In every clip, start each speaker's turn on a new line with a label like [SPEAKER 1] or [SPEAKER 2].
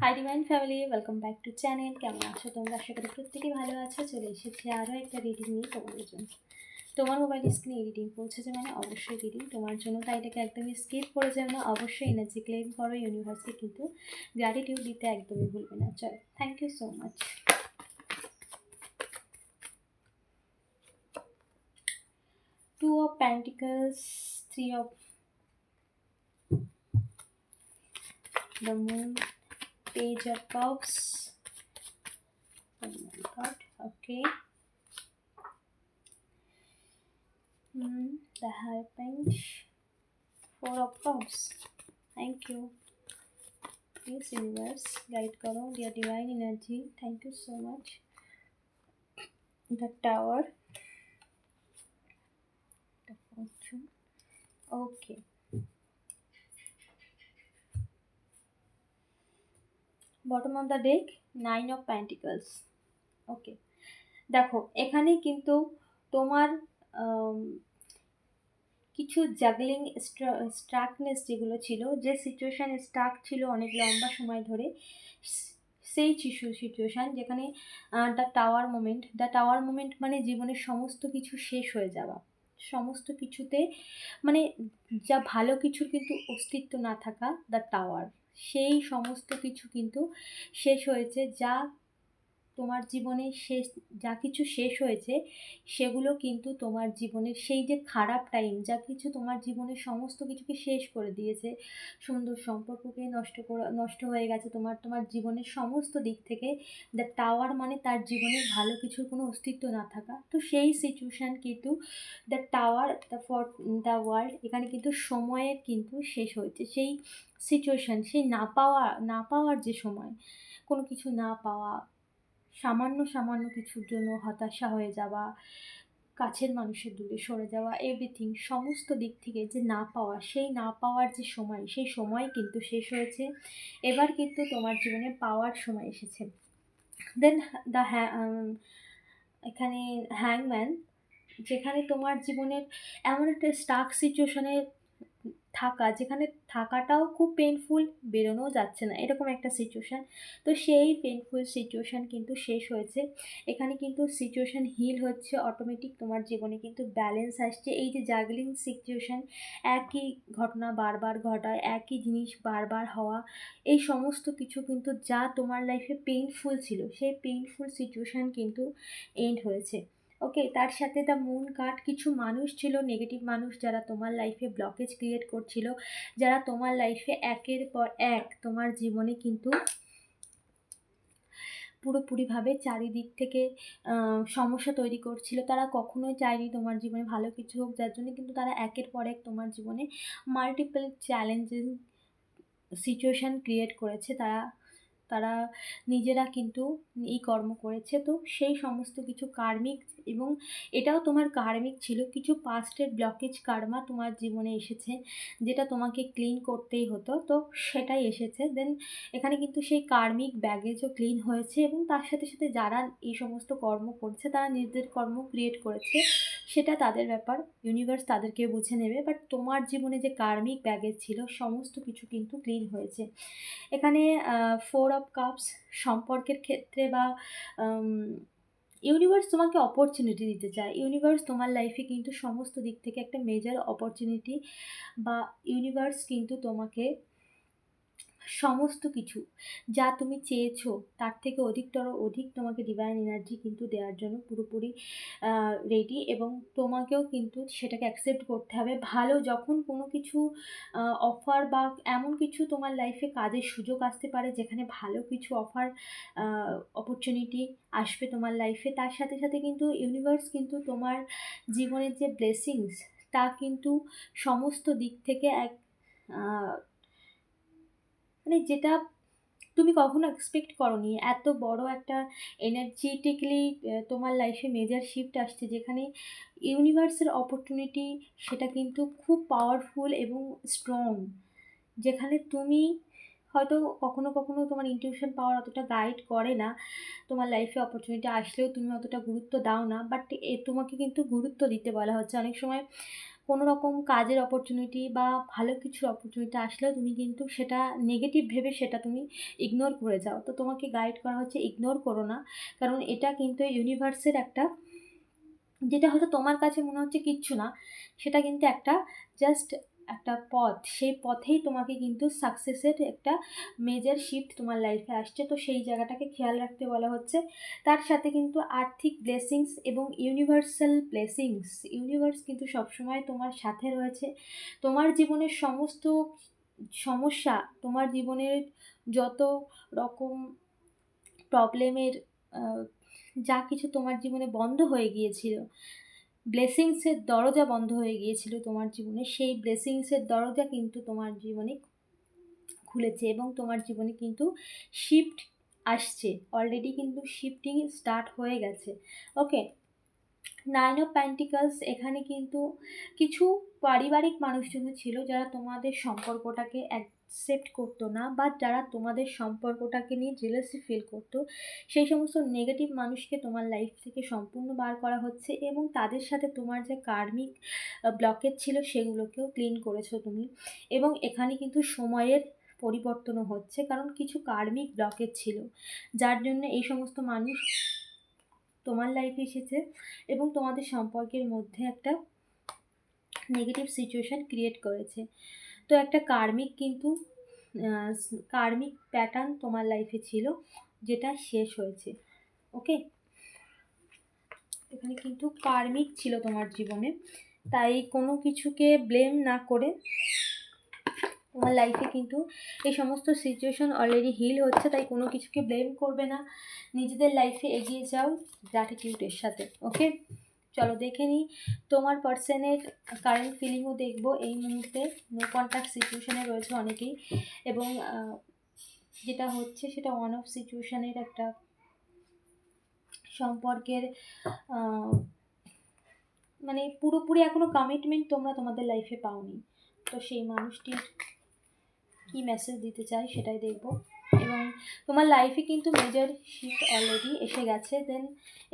[SPEAKER 1] Hi divine family, welcome back to channel. কেমন আছো তোমরা? আশা করি প্রত্যেকেই ভালো আছো। চলে এসেছি আরও একটা রিডিং নিয়ে তোমাদের জন্য। তোমার মোবাইল স্ক্রিনে রিডিং পৌঁছেছে মানে অবশ্যই রিডিং তোমার জন্য, তাই এটাকে একদমই স্কিপ করে যাবে না। অবশ্যই এনার্জি ক্লেম করো, ইউনিভার্সকে কিন্তু গ্র্যাটিটিউড দিতে একদমই ভুলবে না। চলো, thank you so much. Two of pentacles, three of the moon, page of cups, okay, the high bench, four of cups. Thank you. Please universe guide karo, dear divine energy, thank you so much. The tower, the fortune, okay. Bottom of the deck, 9 of pentacles. ওকে, দেখো এখানে কিন্তু তোমার কিছু juggling স্ট্রাকনেস যেগুলো ছিল, যে situation Starc ছিল অনেক লম্বা সময় ধরে, সেই সিচুয়েশান যেখানে দ্য টাওয়ার মোমেন্ট মানে জীবনের সমস্ত কিছু শেষ হয়ে যাওয়া, সমস্ত কিছুতে মানে যা ভালো কিছুর কিন্তু অস্তিত্ব না থাকা, দ্য টাওয়ার, সেই সমস্ত কিছু কিন্তু শেষ হয়েছে। যা তোমার জীবনে যা কিছু শেষ হয়েছে সেগুলো কিন্তু তোমার জীবনের সেই যে খারাপ টাইম, যা কিছু তোমার জীবনের সমস্ত কিছুকে শেষ করে দিয়েছে, সুন্দর সম্পর্ককে নষ্ট হয়ে গেছে তোমার জীবনের সমস্ত দিক থেকে। দ্য টাওয়ার মানে তার জীবনের ভালো কিছুর কোনো অস্তিত্ব না থাকা। তো সেই সিচুয়েশান কিন্তু দ্য টাওয়ার, দ্য ওয়ার্ল্ড, এখানে কিন্তু সময়ের কিন্তু শেষ হয়েছে। সেই সিচুয়েশান, সেই না পাওয়ার যে সময়, কোনো কিছু না পাওয়া, সামান্য কিছুর জন্য হতাশা হয়ে যাওয়া, কাছের মানুষের দূরে সরে যাওয়া, এভরিথিং সমস্ত দিক থেকে যে না পাওয়া, সেই না পাওয়ার যে সময়, সেই সময় কিন্তু শেষ হয়েছে। এবার কিন্তু তোমার জীবনে পাওয়ার সময় এসেছে। দেন দ্য এখানে হ্যাংম্যান, যেখানে তোমার জীবনের এমন একটা স্টাক সিচুয়েশনে থাকা, যেখানে থাকাটাও খুব পেনফুল, বেরোনোও যাচ্ছে না, এরকম একটা সিচুয়েশান। তো সেই পেনফুল সিচুয়েশান কিন্তু শেষ হয়েছে। এখানে কিন্তু সিচুয়েশান হিল হচ্ছে অটোমেটিক, তোমার জীবনে কিন্তু ব্যালেন্স আসছে। এই যে জাগলিং সিচুয়েশান, একই ঘটনা বারবার ঘটায়, একই জিনিস বারবার হওয়া, এই সমস্ত কিছু কিন্তু যা তোমার লাইফে পেইনফুল ছিল, সেই পেইনফুল সিচুয়েশান কিন্তু এন্ড হয়েছে। ওকে, তার সাথে দ্য মুন কার্ড, কিছু মানুষ ছিল, নেগেটিভ মানুষ, যারা তোমার লাইফে ব্লকেজ ক্রিয়েট করছিল, যারা তোমার লাইফে একের পর এক তোমার জীবনে কিন্তু পুরোপুরিভাবে চারিদিক থেকে সমস্যা তৈরি করছিল। তারা কখনোই চায়নি তোমার জীবনে ভালো কিছু হোক, যার জন্য কিন্তু তারা একের পর এক তোমার জীবনে মাল্টিপল চ্যালেঞ্জিং সিচুয়েশান ক্রিয়েট করেছে। তারা তারা নিজেরা কিন্তু এই কর্ম করেছে। তো সেই সমস্ত কিছু কার্মিক, এবং এটাও তোমার কার্মিক ছিল, কিছু পাস্টের ব্লকেজ কার্মা তোমার জীবনে এসেছে, যেটা তোমাকে ক্লিন করতেই হতো, তো সেটাই এসেছে। দেন এখানে কিন্তু সেই কার্মিক ব্যাগেজও ক্লিন হয়েছে, এবং তার সাথে সাথে যারা এই সমস্ত কর্ম করছে, তারা নিজেদের কর্ম ক্রিয়েট করেছে, সেটা তাদের ব্যাপার, ইউনিভার্স তাদেরকে বুঝে নেবে। বাট তোমার জীবনে যে কার্মিক ব্যাগেজ ছিল, সমস্ত কিছু কিন্তু ক্লিন হয়েছে। এখানে ফোর অফ কাপস, সম্পর্কের ক্ষেত্রে বা ইউনিভার্স তোমাকে অপরচুনিটি দিতে চায়। ইউনিভার্স তোমার লাইফে কিন্তু সমস্ত দিক থেকে একটা মেজর অপরচুনিটি, বা ইউনিভার্স কিন্তু তোমাকে সমস্ত কিছু যা তুমি চেয়েছো তার থেকে অধিক তোমাকে ডিভাইন এনার্জি কিন্তু দেওয়ার জন্য পুরোপুরি রেডি, এবং তোমাকেও কিন্তু সেটাকে অ্যাকসেপ্ট করতে হবে। ভালো যখন কোনো কিছু অফার বা এমন কিছু তোমার লাইফে কাজের সুযোগ আসতে পারে, যেখানে ভালো কিছু অপরচুনিটি আসবে তোমার লাইফে, তার সাথে সাথে কিন্তু ইউনিভার্স কিন্তু তোমার জীবনের যে ব্লেসিংস, তা কিন্তু সমস্ত দিক থেকে এক মানে যেটা তুমি কখনো এক্সপেক্ট করোনি, এত বড় একটা এনার্জেটিকলি তোমার লাইফে মেজর শিফট আসছে, যেখানে ইউনিভার্সের অপরচুনিটি সেটা কিন্তু খুব পাওয়ারফুল এবং স্ট্রং। যেখানে তুমি হয়তো কখনো তোমার ইনটিউশন পাওয়ার অতটা গাইড করে না, তোমার লাইফে অপরচুনিটি আসলেও তুমি অতটা গুরুত্ব দাও না, বাট তোমাকে কিন্তু গুরুত্ব দিতে বলা হচ্ছে। অনেক সময় কোনো রকম কাজের অপরচুনিটি বা ভালো কিছুর অপরচুনিটি আসলেও তুমি কিন্তু সেটা নেগেটিভ ভেবে সেটা তুমি ইগনোর করে যাও। তো তোমাকে গাইড করা হচ্ছে ইগনোর করো না। কারণ এটা কিন্তু ইউনিভার্সের একটা, যেটা হয়তো তোমার কাছে মনে হচ্ছে কিচ্ছু না, সেটা কিন্তু একটা জাস্ট একটা পথ। সেই পথেই তোমাকে কিন্তু সাকসেসের একটা মেজর শিফট তোমার লাইফে আসছে। তো সেই জায়গাটাকে খেয়াল রাখতে বলা হচ্ছে। তার সাথে কিন্তু আর্থিক ব্লেসিংস এবং ইউনিভার্সাল ব্লেসিংস, ইউনিভার্স কিন্তু সবসময় তোমার সাথে রয়েছে। তোমার জীবনের সমস্ত সমস্যা, তোমার জীবনের যত রকম প্রবলেমের যা কিছু তোমার জীবনে বন্ধ হয়ে গিয়েছিল, ব্লেসিংসের দরজা বন্ধ হয়ে গিয়েছিল তোমার জীবনে, সেই ব্লেসিংসের দরজা কিন্তু তোমার জীবনে খুলেছে এবং তোমার জীবনে কিন্তু শিফট আসছে। অলরেডি কিন্তু শিফটিং স্টার্ট হয়ে গেছে। ওকে, 9 অফ পেন্টিকলস এখানে কিন্তু কিছু পারিবারিক মানুষজনও ছিল যারা তোমাদের সম্পর্কটাকে অ্যাকসেপ্ট করতো না, বা যারা তোমাদের সম্পর্কটাকে নিয়ে জেলাসি ফিল করতো। সেই সমস্ত নেগেটিভ মানুষকে তোমার লাইফ থেকে সম্পূর্ণ বার করা হচ্ছে এবং তাদের সাথে তোমার যে কার্মিক ব্লকেজ ছিল সেগুলোকেও ক্লিন করেছো তুমি। এবং এখানে কিন্তু সময়ের পরিবর্তনও হচ্ছে, কারণ কিছু কার্মিক ব্লকেজ ছিল যার জন্য এই সমস্ত মানুষ তোমার লাইফে এসেছে এবং তোমাদের সম্পর্কের মধ্যে একটা নেগেটিভ সিচুয়েশান ক্রিয়েট করেছে। তো একটা কার্মিক কিন্তু কার্মিক প্যাটার্ন তোমার লাইফে ছিল যেটা শেষ হয়েছে। ওকে, এখানে কিন্তু কার্মিক ছিল তোমার জীবনে, তাই কোনো কিছুকে ব্লেম না করে তোমার লাইফে কিন্তু এই সমস্ত সিচুয়েশন অলরেডি হিল হচ্ছে। তাই কোনো কিছুকে ব্লেম করবে না, নিজেদের লাইফে এগিয়ে যাও গ্র্যাটিটিউডের সাথে। ওকে, চলো দেখে নিই তোমার পার্সনের কারেন্ট ফিলিংও দেখবো। এই মুহূর্তে নো কন্ট্যাক্ট সিচুয়েশানে রয়েছে অনেকেই, এবং যেটা হচ্ছে সেটা ওয়ান অফ সিচুয়েশানের একটা সম্পর্কের মানে পুরোপুরি এখনো কমিটমেন্ট তোমরা তোমাদের লাইফে পাওনি। তো সেই মানুষটির কি মেসেজ দিতে চাই সেটাই দেখব। এবং তোমার লাইফে কিন্তু মেজর শিফট অলরেডি এসে গেছে। দেন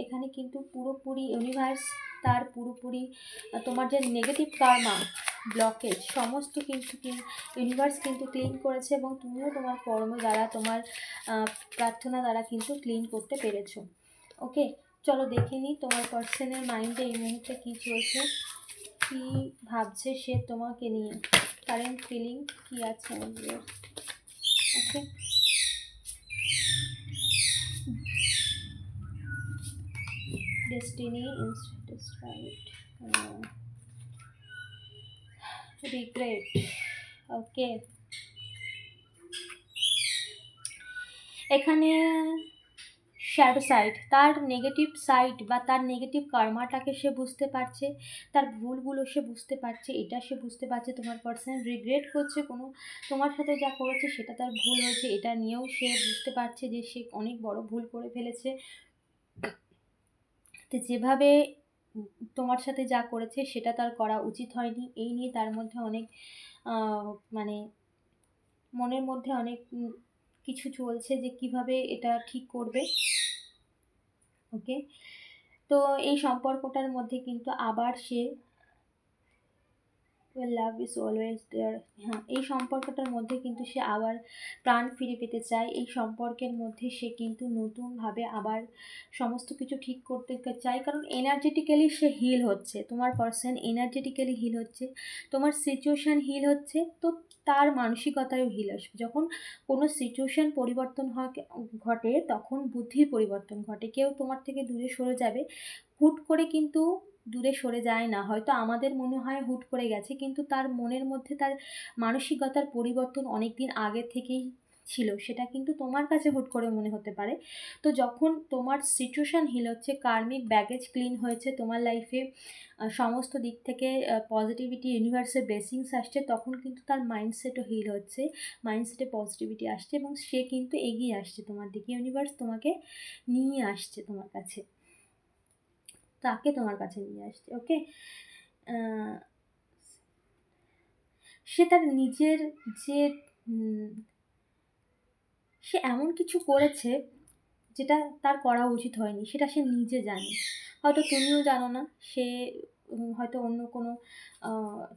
[SPEAKER 1] এখানে কিন্তু পুরোপুরি ইউনিভার্স তার পুরোপুরি তোমার যে নেগেটিভ কার্মা ব্লকেজ সমস্ত কিন্তু ইউনিভার্স কিন্তু ক্লিন করেছে, এবং তুমিও তোমার কর্ম দ্বারা তোমার প্রার্থনা দ্বারা কিন্তু ক্লিন করতে পেরেছো। ওকে, চলো দেখে নিই তোমার পার্সনের মাইন্ডে এই মুহূর্তে কী চলছে, কী ভাবছে সে তোমাকে নিয়ে, কারেন্ট ফিলিং কী আছে আমাদের। ওকে, ডেস্টিনি ইনস্ট্রাইট, রিগ্রেট। ওকে, এখানে শ্যাডো সাইড, তার নেগেটিভ সাইড বা তার নেগেটিভ কর্মাটাকে সে বুঝতে পারছে, তার ভুলগুলো সে বুঝতে পারছে, এটা সে বুঝতে পারছে। তোমার পার্সন রিগ্রেট করছে কোনো তোমার সাথে যা করেছে সেটা তার ভুল হয়েছে, এটা নিয়েও সে বুঝতে পারছে যে সে অনেক বড় ভুল করে ফেলেছে। তো যেভাবে তোমার সাথে যা করেছে সেটা তার করা উচিত হয়নি, এই নিয়ে তার মধ্যে অনেক মানে মনের মধ্যে অনেক কিছু চলছে যে কিভাবে এটা ঠিক করবে। ওকে, তো এই সম্পর্কটার মধ্যে কিন্তু আবার সে লাভ ইজ অলওয়েজ দেয়ার, হ্যাঁ এই সম্পর্কটার মধ্যে কিন্তু সে আবার প্রাণ ফিরে পেতে চায়। এই সম্পর্কের মধ্যে সে কিন্তু নতুনভাবে আবার সমস্ত কিছু ঠিক করতে চায়, কারণ এনার্জেটিক্যালি সে হিল হচ্ছে, তোমার পার্সন এনার্জেটিক্যালি হিল হচ্ছে, তোমার সিচুয়েশান হিল হচ্ছে, তো তার মানসিকতায়ও হিল আসবে। যখন কোনো সিচুয়েশান পরিবর্তন ঘটে তখন বুদ্ধির পরিবর্তন ঘটে। কেউ তোমার থেকে দূরে সরে যাবে হুট করে, কিন্তু দূরে সরে যায় না, হয়তো আমাদের মনে হয় হুট করে গেছে, কিন্তু তার মনের মধ্যে তার মানসিকতার পরিবর্তন অনেক দিন আগে থেকেই ছিল, সেটা কিন্তু তোমার কাছে হুট করে মনে হতে পারে। তো যখন তোমার সিচুয়েশান হিল হচ্ছে, কার্মিক ব্যাগেজ ক্লিন হয়েছে, তোমার লাইফে সমস্ত দিক থেকে পজিটিভিটি ইউনিভার্সের ব্লেসিংস আসছে, তখন কিন্তু তার মাইন্ডসেটও হিল হচ্ছে, মাইন্ডসেটে পজিটিভিটি আসছে এবং সে কিন্তু এগিয়ে আসছে তোমার দিকে। ইউনিভার্স তোমাকে নিয়ে আসছে তোমার কাছে, তাকে তোমার কাছে নিয়ে আসছে। ওকে, সে তার নিজের যে সে এমন কিছু করেছে যেটা তার করা উচিত হয়নি, সেটা সে নিজে জানে, হয়তো তুমিও জানো না। সে হয়তো অন্য কোনো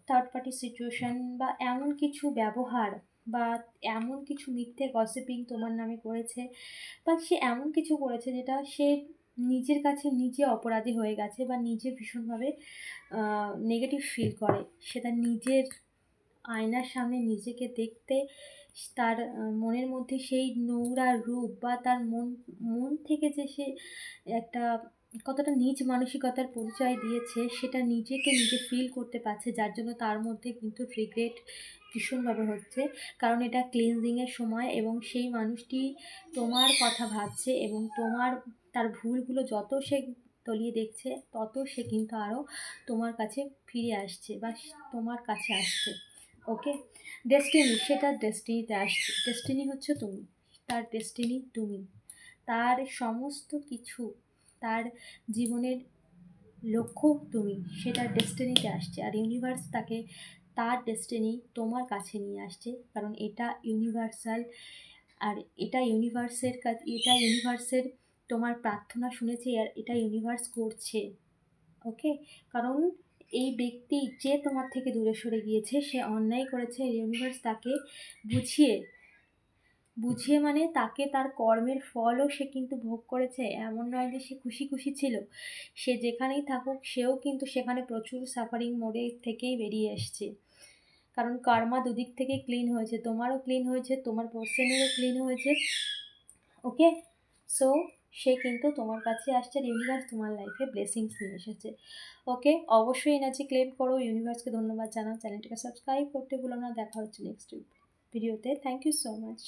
[SPEAKER 1] থার্ড পার্টি সিচুয়েশন বা এমন কিছু ব্যবহার বা এমন কিছু মিথ্যে গসিপিং তোমার নামে করেছে, বা সে এমন কিছু করেছে যেটা সে নিজের কাছে নিজে অপরাধী হয়ে গেছে বা নিজে ভীষণভাবে নেগেটিভ ফিল করে। সেটা নিজের আয়নার সামনে নিজেকে দেখতে তার মনের মধ্যে সেই নোংরা রূপ বা তার মন থেকে যে সে একটা কতটা নীচ মানসিকতার পরিচয় দিয়েছে সেটা নিজেকে নিজে ফিল করতে পারছে, যার জন্য তার মধ্যে কিন্তু রিগ্রেট ভীষণভাবে হচ্ছে। কারণ এটা ক্লিনজিংয়ের সময় এবং সেই মানুষটি তোমার কথা ভাবছে এবং তার ভুলগুলো যত সে তলিয়ে দেখছে তত সে কিন্তু আরও তোমার কাছে ফিরে আসছে বা তোমার কাছে আসছে। ওকে, ডেস্টিনি, সেটা ডেস্টিনিতে আসছে। ডেস্টিনি হচ্ছে তুমি, তার ডেস্টিনি তুমি, তার সমস্ত কিছু, তার জীবনের লক্ষ্য তুমি, সেটা ডেস্টিনিতে আসছে। আর ইউনিভার্স তাকে তার ডেস্টিনি তোমার কাছে নিয়ে আসছে, কারণ এটা ইউনিভার্সাল। আর এটা ইউনিভার্সের তোমার প্রার্থনা শুনেছে আর এটা ইউনিভার্স করছে। ওকে, কারণ এই ব্যক্তি যে তোমার থেকে দূরে সরে গিয়েছে সে অন্যায় করেছে, ইউনিভার্স তাকে বুঝিয়ে বুঝিয়ে মানে তাকে তার কর্মের ফলও সে কিন্তু ভোগ করেছে। এমন নয় যে সে খুশি খুশি ছিল, সে যেখানেই থাকুক সেও কিন্তু সেখানে প্রচুর সাফারিং মোডে থেকেই বেরিয়ে এসছে। কারণ কর্মা দুদিক থেকেই ক্লিন হয়েছে, তোমারও ক্লিন হয়েছে, তোমার পার্সনেরও ক্লিন হয়েছে। ওকে, সো সে কিন্তু তোমার কাছে আসছে আর ইউনিভার্স তোমার লাইফে ব্লেসিংস নিয়ে এসেছে। ওকে, অবশ্যই এনার্জি ক্লেম করো, ইউনিভার্সকে ধন্যবাদ জানাও, চ্যানেলটাকে সাবস্ক্রাইব করতে ভুলো না। দেখা হচ্ছে নেক্সট ভিডিওতে। Thank you so much.